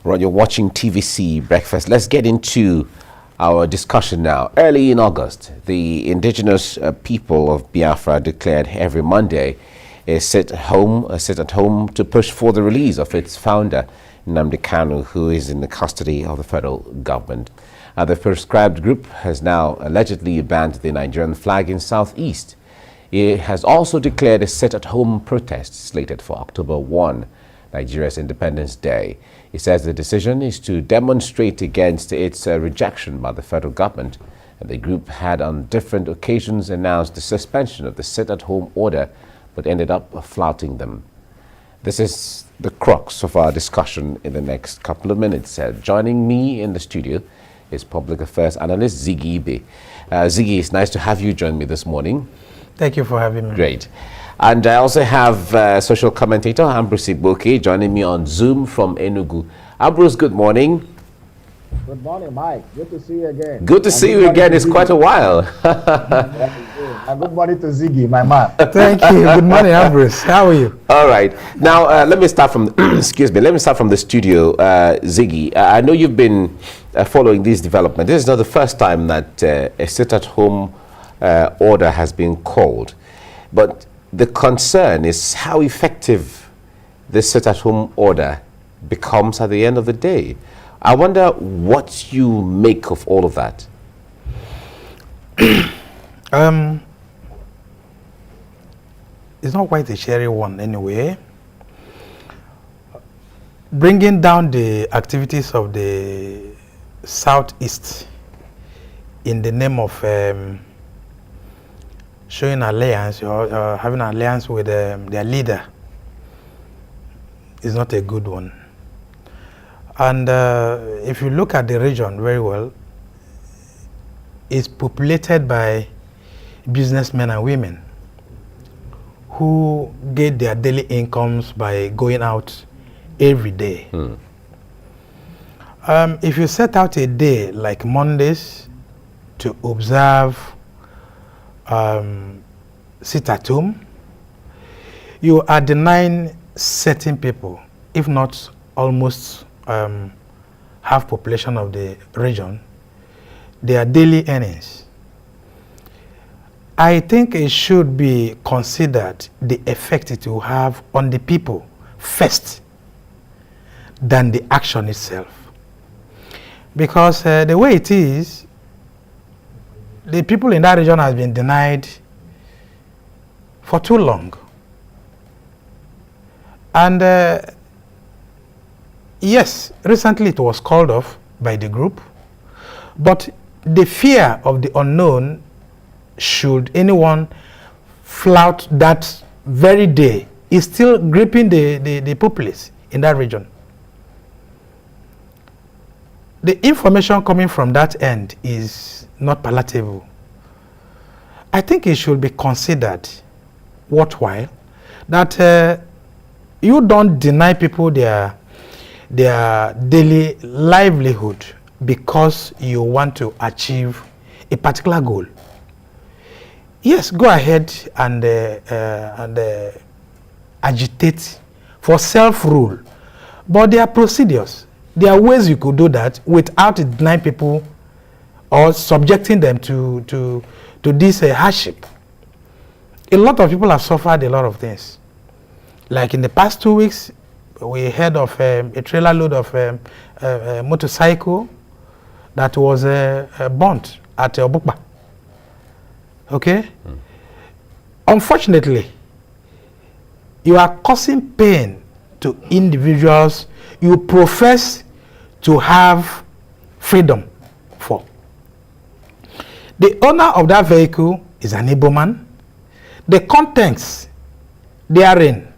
Right, you're watching TVC Breakfast. Let's get into our discussion now. Early in August, the indigenous people of Biafra declared every Monday a sit at home to push for the release of its founder, Nnamdi Kanu, who is in the custody of the federal government. The proscribed group has now allegedly banned the Nigerian flag in Southeast. It has also declared a sit-at-home protest slated for October 1, Nigeria's Independence Day. It says the decision is to demonstrate against its rejection by the federal government. And the group had on different occasions announced the suspension of the sit-at-home order, but ended up flouting them. This is the crux of our discussion in the next couple of minutes. Joining me in the studio is public affairs analyst Ziggy Ibe. Ziggy, it's nice to have you join me this morning. Thank you for having me. Great. And I also have social commentator Ambrose Igboke joining me on Zoom from Enugu. Ambrose, good morning. Good morning, Mike. Good to see you again. Good to see you again. It's quite a while. And good morning to Ziggy, my man. Thank you. Good morning, Ambrose. How are you? All right. Now, let me start from, excuse me, let me start from the studio, Ziggy. I know you've been following this development. This is not the first time that a sit-at-home order has been called. But the concern is how effective this sit-at-home order becomes at the end of the day. I wonder what you make of all of that. It's not quite a cherry one anyway. Bringing down the activities of the Southeast in the name of showing alliance or having an alliance with their leader is not a good one. And if you look at the region very well, it's populated by businessmen and women who get their daily incomes by going out every day. If you set out a day like Mondays to observe sit at home, you are denying certain people, if not almost half population of the region, their daily earnings. I think it should be considered the effect it will have on the people first than the action itself. Because the way it is, the people in that region have been denied for too long. And yes, recently it was called off by the group, but the fear of the unknown, should anyone flout that very day, is still gripping the populace in that region. The information coming from that end is not palatable. I think it should be considered worthwhile that you don't deny people their daily livelihood because you want to achieve a particular goal. Yes, go ahead and agitate for self-rule, but there are procedures. There are ways you could do that without denying people or subjecting them to this hardship. A lot of people have suffered a lot of things. Like in the past 2 weeks, we heard of a trailer load of motorcycle that was burnt at Obukba. Okay? Unfortunately, you are causing pain to individuals you profess to have freedom for. The owner of that vehicle is an Igbo man. The contents therein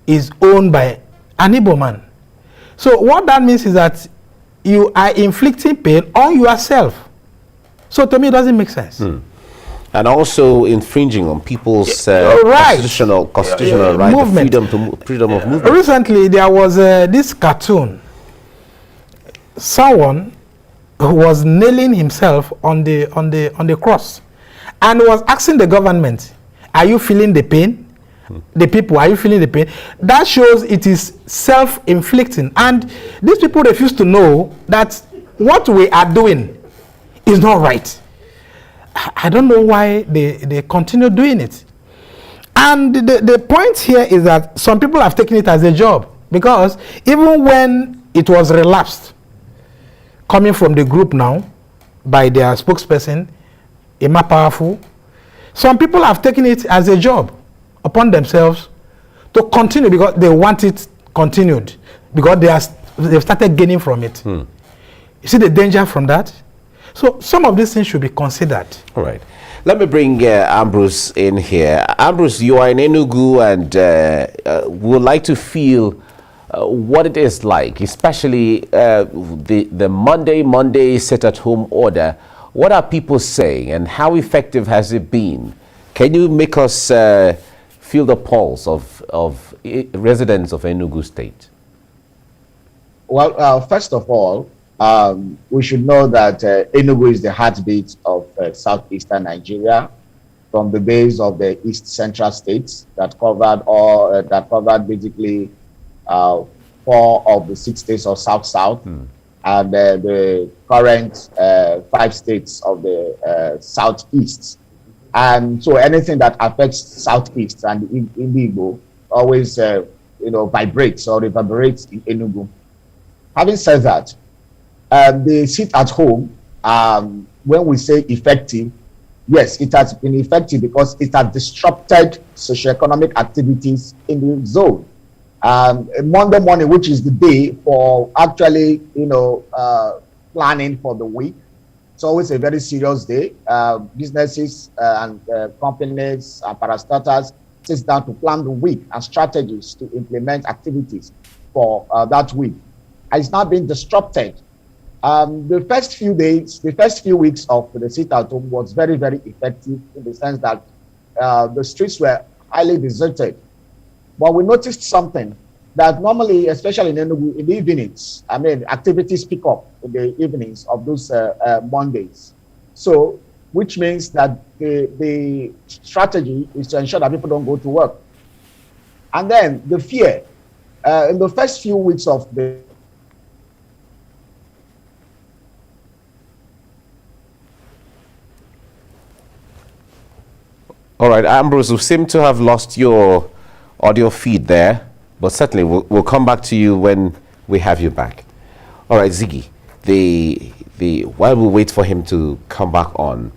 is owned by an Igbo man. So what that means is that you are inflicting pain on yourself. So to me, it doesn't make sense. And also infringing on people's constitutional right, movement. the freedom of movement. Recently, there was this cartoon. Someone who was nailing himself on the cross, and was asking the government, "Are you feeling the pain? the people, are you feeling the pain? That shows it is self-inflicting. And these people refuse to know that what we are doing is not right. I don't know why they continue doing it. And the point here is that some people have taken it as a job, because even when it was relapsed, coming from the group now, by their spokesperson, Emma Powerful, some people have taken it as a job upon themselves to continue, because they want it continued, because they've started gaining from it. You see the danger from that? So some of these things should be considered. All right. Let me bring Ambrose in here. Ambrose, you are in Enugu, and would like to feel what it is like, especially the Monday sit-at-home order. What are people saying, and how effective has it been? Can you make us feel the pulse of residents of Enugu State? Well, first of all, we should know that Enugu is the heartbeat of southeastern Nigeria, from the base of the East Central states that covered basically 4 of the 6 states of South, and the current 5 states of the Southeast. And so anything that affects Southeast and Indigo always vibrates or reverberates in Enugu. Having said that, they sit at home. When we say effective, yes, it has been effective because it has disrupted socioeconomic activities in the zone. Monday morning, which is the day for actually, planning for the week, it's always a very serious day. Businesses and companies and parastatals sit down to plan the week and strategies to implement activities for that week. It's now been disrupted. The first few weeks of the sit-at-home was very, very effective, in the sense that the streets were highly deserted. But we noticed something, that normally, especially in Enugu, in the evenings, activities pick up in the evenings of those Mondays. So, which means that the strategy is to ensure that people don't go to work. And then the fear, in the first few weeks of the All right, Ambrose, we seem to have lost your audio feed there, but certainly we'll come back to you when we have you back. All right, Ziggy, while we wait for him to come back on,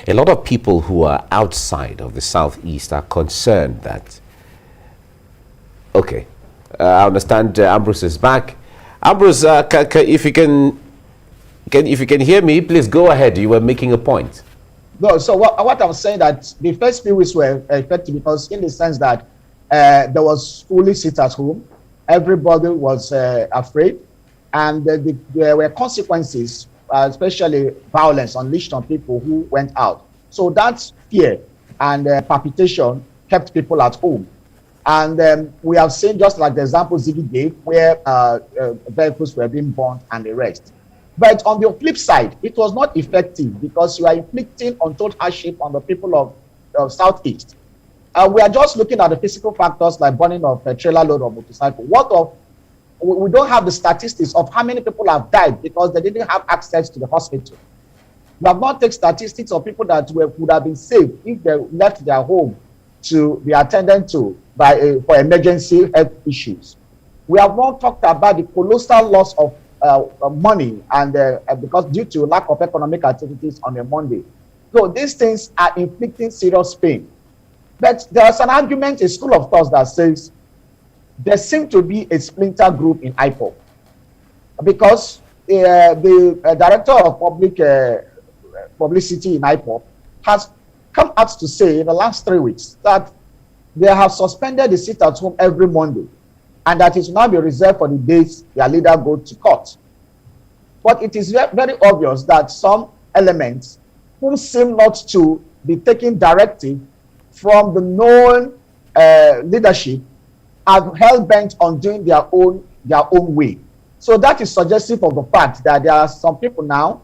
a lot of people who are outside of the Southeast are concerned that, okay, I understand Ambrose is back. Ambrose, if you can hear me, please go ahead. You were making a point. No, so what I'm saying, that the first few weeks were effective because, in the sense that there was fully sit at home, everybody was afraid, and there were consequences, especially violence unleashed on people who went out. So that fear and palpitation kept people at home. And we have seen, just like the example Ziggy gave, where vehicles were being burnt and the rest. But on the flip side, it was not effective because you are inflicting untold hardship on the people of Southeast. We are just looking at the physical factors like burning of a trailer load or motorcycle. We don't have the statistics of how many people have died because they didn't have access to the hospital. We have not taken statistics of people that would have been saved if they left their home to be attended to for emergency health issues. We have not talked about the colossal loss of money and because due to lack of economic activities on a Monday. So these things are inflicting serious pain. But there's an argument, a school of thought, that says there seems to be a splinter group in IPOP, because the director of publicity in IPOP has come out to say in the last 3 weeks that they have suspended the sit-at-home every Monday, and that it will now be reserved for the days their leader go to court. But it is very obvious that some elements who seem not to be taking directive from the known leadership are hell-bent on doing their own way. So that is suggestive of the fact that there are some people now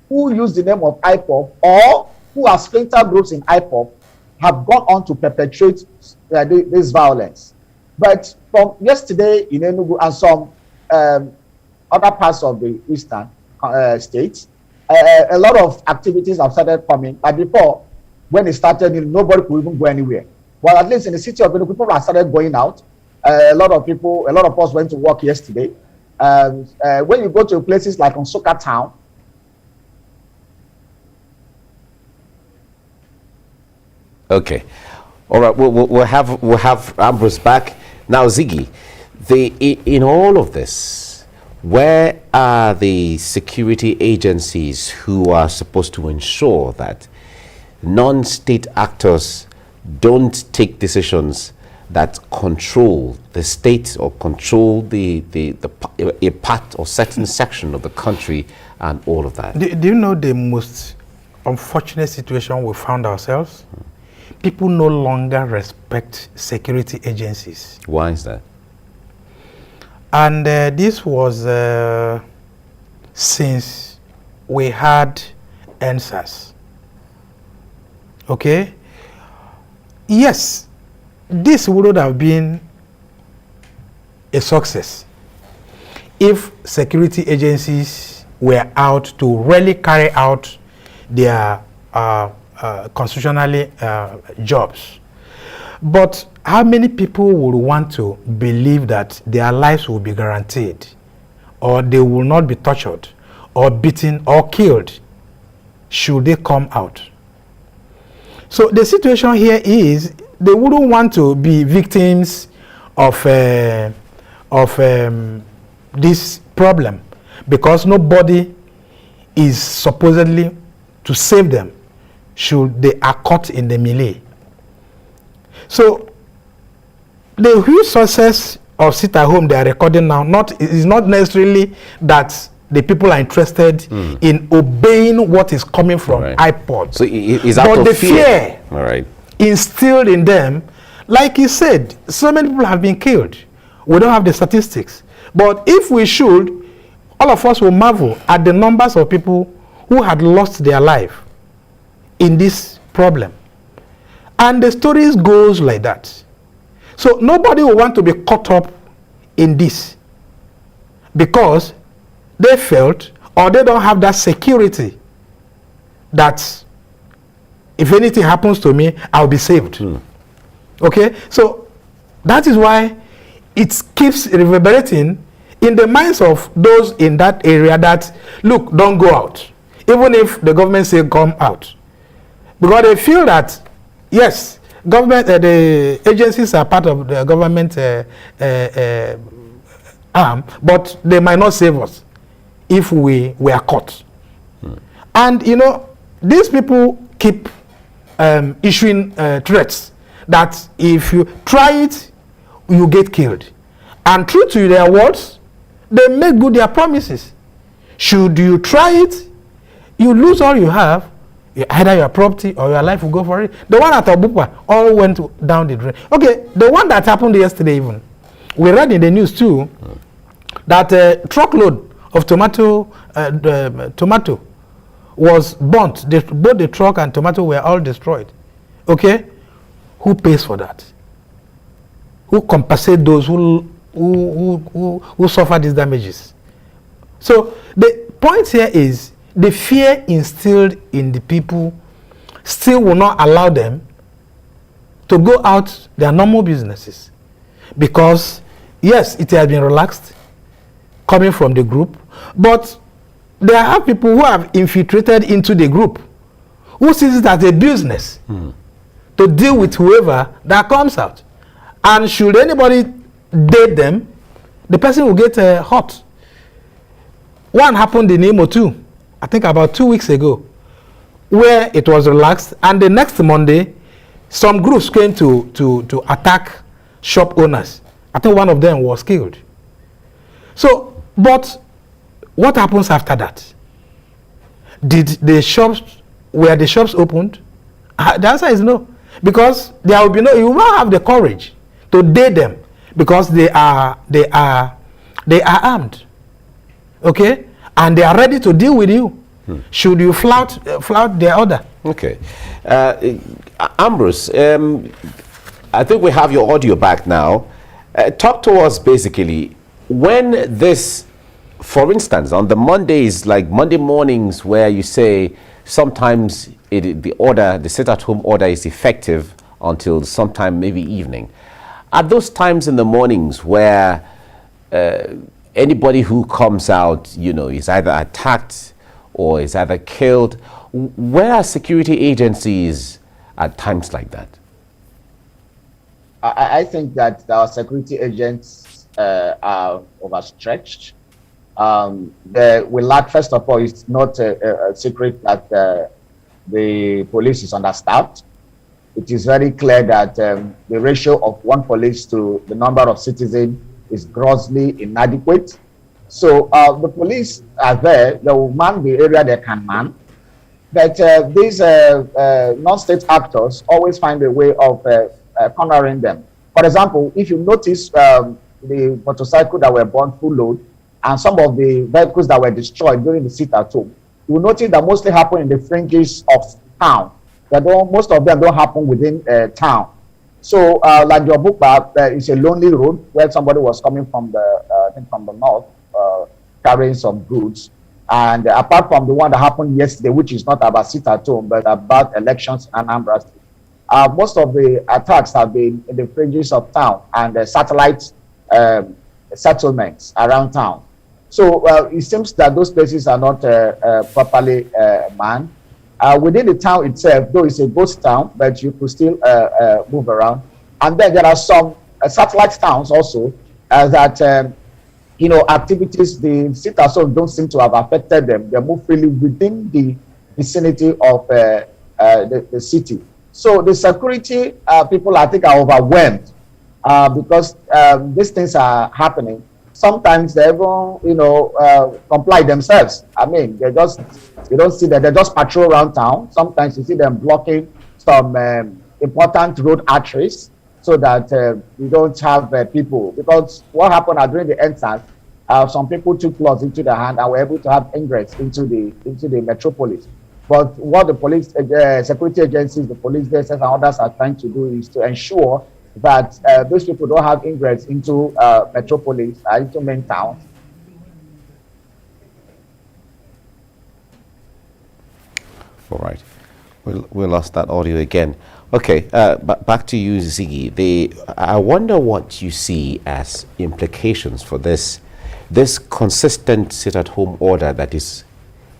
who use the name of IPOP, or who are splinter groups in IPOP, have gone on to perpetrate this violence. But from yesterday in Enugu and some other parts of the eastern states, a lot of activities have started coming. And before, when it started, nobody could even go anywhere. Well, at least in the city of Enugu, people have started going out. A lot of us went to work yesterday. When you go to places like Nsukka town, okay, all right. We'll have Ambrose back now. Ziggy, in all of this, where are the security agencies who are supposed to ensure that non-state actors don't take decisions that control the state or control a part or certain section of the country and all of that? Do you know the most unfortunate situation we found ourselves? People no longer respect security agencies. Why is that? And this was since we had NSAS. Okay? Yes, this would have been a success if security agencies were out to really carry out their constitutionally jobs. But how many people would want to believe that their lives will be guaranteed, or they will not be tortured or beaten or killed should they come out? So the situation here is they wouldn't want to be victims of this problem, because nobody is supposedly to save them should they are caught in the melee. So the huge success of sit at home they are recording now is not necessarily that the people are interested in obeying what is coming from iPod. So is that but the fear? All right. Instilled in them, like he said, so many people have been killed. We don't have the statistics, but if we should, all of us will marvel at the numbers of people who had lost their life in this problem. And the stories goes like that. So nobody will want to be caught up in this because they felt, or they don't have that security that if anything happens to me, I'll be saved. Okay? So that is why it keeps reverberating in the minds of those in that area that, look, don't go out. Even if the government say come out. Because they feel that, yes, government, the agencies are part of the government arm, but they might not save us if we are caught. And, you know, these people keep issuing threats that if you try it, you get killed. And true to their words, they make good their promises. Should you try it, you lose all you have, either your property or your life will go for it. The one at Obupa all went down the drain. Okay, the one that happened yesterday even, we read in the news too, that a truckload of tomato was burnt. Both the truck and tomato were all destroyed. Okay, who pays for that? Who compensate those who suffer these damages? So the point here is the fear instilled in the people still will not allow them to go out their normal businesses, because yes, it has been relaxed coming from the group, but there are people who have infiltrated into the group who sees it as a business to deal with whoever that comes out, and should anybody date them, the person will get hurt. One happened in Imo too, I think about 2 weeks ago, where it was relaxed, and the next Monday some groups came to attack shop owners. I think one of them was killed. So, but what happens after that? Were the shops opened? The answer is no, because there will be no, you will not have the courage to date them, because they are armed. Okay, and they are ready to deal with you. should you flout their order. Okay. Ambrose, I think we have your audio back now. Talk to us basically, when this, for instance, on the Mondays, like Monday mornings, where you say sometimes the sit-at-home order is effective until sometime maybe evening. Are those times in the mornings where anybody who comes out, is either attacked or is either killed? Where are security agencies at times like that? I think that our security agents are overstretched. We lack, first of all, it's not a secret that the police is understaffed. It is very clear that the ratio of one police to the number of citizens is grossly inadequate. So the police are there, they will man the area they can man. But these non-state actors always find a way of cornering them. For example, if you notice the motorcycle that were burned full load and some of the vehicles that were destroyed during the sit-at-home, you will notice that mostly happen in the fringes of town. Most of them don't happen within town. So like your book, it's a lonely road where somebody was coming from the north, carrying some goods. And apart from the one that happened yesterday, which is not about sit-at-home, but about elections in Anambra State, most of the attacks have been in the fringes of town and satellite settlements around town. So it seems that those places are not properly manned. Within the town itself, though it's a ghost town, but you could still move around. And then there are some satellite towns also that activities, the sit-at-home don't seem to have affected them. They move freely within the vicinity of the city. So the security people, I think, are overwhelmed because these things are happening. Sometimes they even, comply themselves. I mean, you don't see that they just patrol around town. Sometimes you see them blocking some important road arteries so that you don't have people. Because what happened during the entrance, some people took laws into their hand and were able to have ingress into the metropolis. But what the police, security agencies, the police forces and others are trying to do is to ensure that those people don't have ingress into metropolis, into main towns. All right. We lost that audio again. Okay, back to you, Ziggy. I wonder what you see as implications for this consistent sit-at-home order that is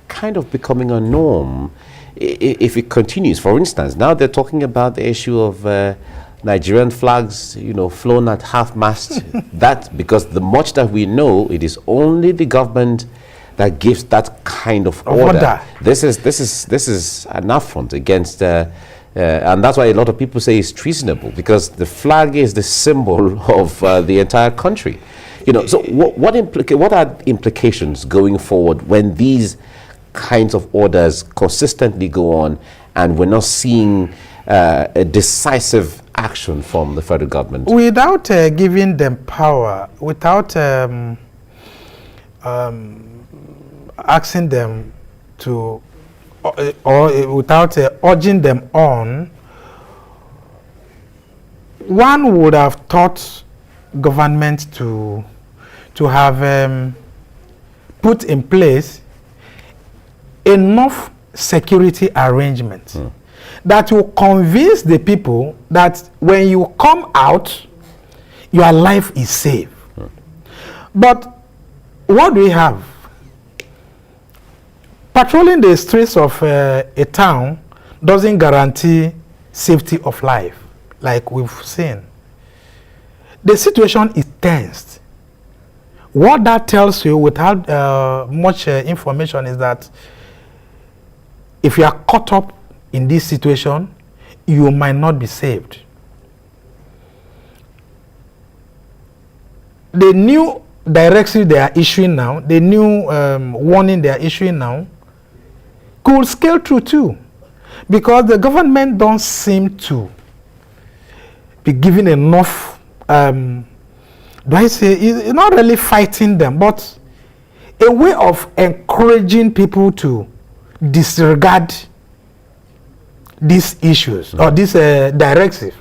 kind of becoming a norm if it continues. For instance, now they're talking about the issue of Nigerian flags, flown at half-mast. That, because the much that we know, it is only the government that gives that kind of order. This is an affront against, and that's why a lot of people say it's treasonable, because the flag is the symbol of the entire country. So what are implications going forward when these kinds of orders consistently go on and we're not seeing a decisive action from the federal government? Without giving them power, without asking them to, or without urging them on, one would have thought government to have put in place enough security arrangements that will convince the people that when you come out, your life is safe. But what do we have? Patrolling the streets of a town doesn't guarantee safety of life, like we've seen. The situation is tensed. What that tells you without much information is that if you are caught up in this situation, you might not be saved. The new directive they are issuing now, the new warning they are issuing now, could scale through too, because the government don't seem to be giving enough, do I say, it's not really fighting them, but a way of encouraging people to disregard these issues or this directive,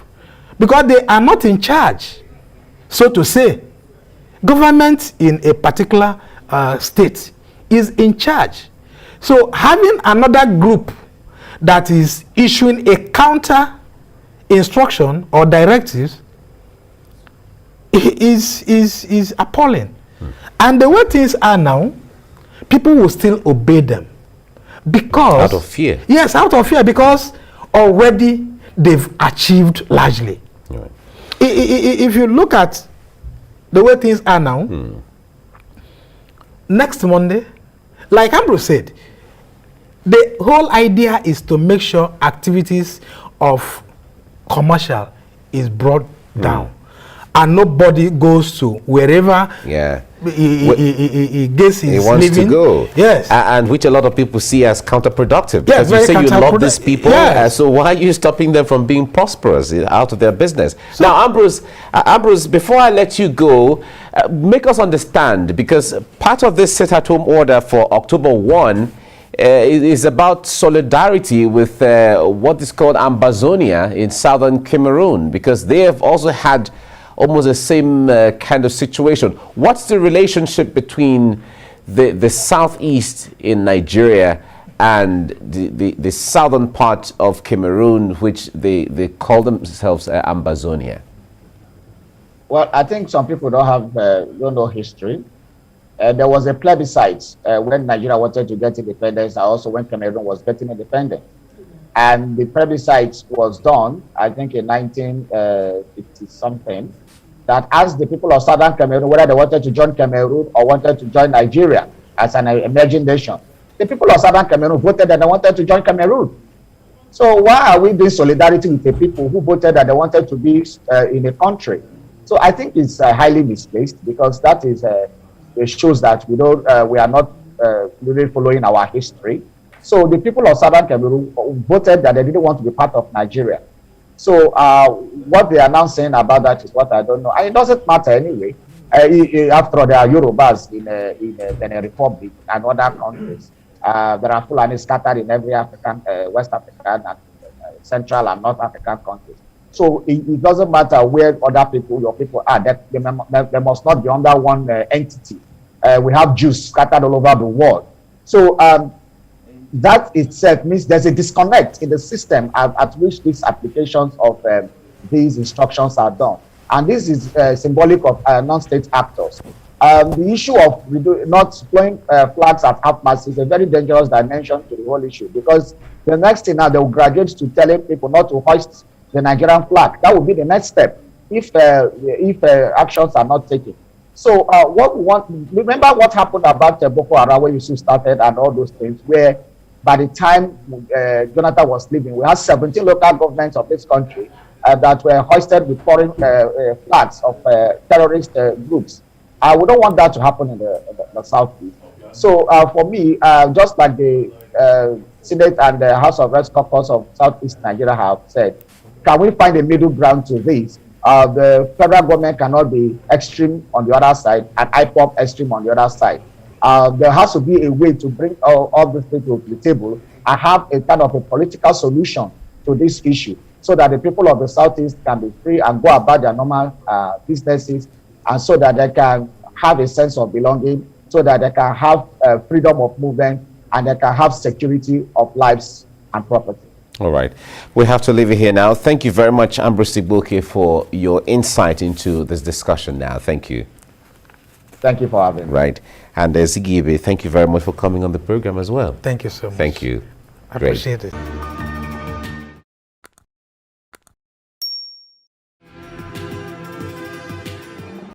because they are not in charge, so to say. Government in a particular state is in charge. So having another group that is issuing a counter instruction or directives is appalling. And the way things are now, people will still obey them because out of fear. Yes, out of fear, because already they've achieved largely. Right. If you look at the way things are now, next Monday, like Ambrose said, the whole idea is to make sure activities of commercial is brought down, and nobody goes to wherever he gets his he wants living to go. Yes, and which a lot of people see as counterproductive, because very you say you love counterproductive. these people, Yes. so why are you stopping them from being prosperous out of their business? So, now, Ambrose, before I let you go, make us understand, because part of this sit-at-home order for October 1 is about solidarity with what is called Ambazonia in southern Cameroon, because they have also had almost the same kind of situation. What's the relationship between the southeast in Nigeria and the southern part of Cameroon, which they call themselves Ambazonia? Well, I think some people don't know history. There was a plebiscite when Nigeria wanted to get independence, and also when Cameroon was getting independent. And the plebiscite was done, I think, in 1950-something, that asked the people of southern Cameroon whether they wanted to join Cameroon or wanted to join Nigeria as an emerging nation. The people of southern Cameroon voted that they wanted to join Cameroon. So why are we doing solidarity with the people who voted that they wanted to be in a country? So I think it's highly misplaced, because that is it shows that we are not really following our history. So the people of southern Cameroon voted that they didn't want to be part of Nigeria. So what they are now saying about that is what I don't know. And it doesn't matter anyway. After all, there are Yorubas in Benin Republic and other countries. There are Fulani scattered in every African, West African, and Central and North African countries. So it doesn't matter where other people, your people are, that they must not be under one entity. We have Jews scattered all over the world. So that itself means there's a disconnect in the system at which these applications of these instructions are done. And this is symbolic of non-state actors. The issue of not flying flags at half-mast is a very dangerous dimension to the whole issue, because the next thing now, they will graduate to telling people not to hoist the Nigerian flag. That would be the next step if actions are not taken. So what we want, remember what happened about Boko Haram when Yusuf started and all those things, where by the time Jonathan was leaving, we had 17 local governments of this country that were hoisted with foreign flags of terrorist groups. We don't want that to happen in the Southeast. So for me, just like the Senate and the House of Reps caucus of Southeast Nigeria have said, can we find a middle ground to this? The federal government cannot be extreme on the other side and IPOP extreme on the other side. There has to be a way to bring all these people to the table and have a kind of a political solution to this issue, so that the people of the Southeast can be free and go about their normal businesses, and so that they can have a sense of belonging, so that they can have freedom of movement, and they can have security of lives and property. All right. We have to leave it here now. Thank you very much, Ambrose Igboke, for your insight into this discussion now. Thank you. Thank you for having me. Right. And Zigibe, thank you very much for coming on the program as well. Thank you so much. Thank you. I Great. appreciate it.